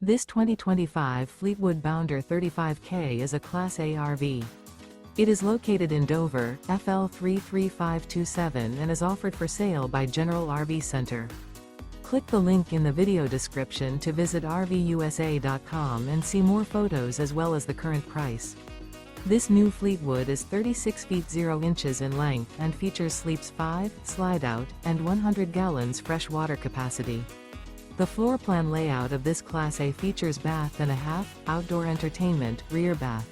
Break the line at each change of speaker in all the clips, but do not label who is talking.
This 2025 Fleetwood Bounder 35K is a Class A RV. It is located in Dover, FL 33527 and is offered for sale by General RV Center. Click the link in the video description to visit RVUSA.com and see more photos as well as the current price. This new Fleetwood is 36 feet 0 inches in length and features sleeps 5, Slideout, and 100 gallons fresh water capacity. The floor plan layout of this Class A features bath and a half, outdoor entertainment, rear bath.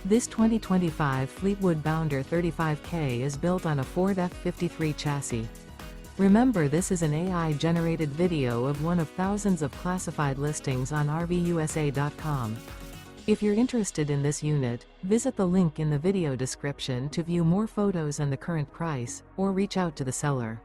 This 2025 Fleetwood Bounder 35K is built on a Ford F53 chassis. Remember, this is an AI-generated video of one of thousands of classified listings on RVUSA.com. If you're interested in this unit, visit the link in the video description to view more photos and the current price, or reach out to the seller.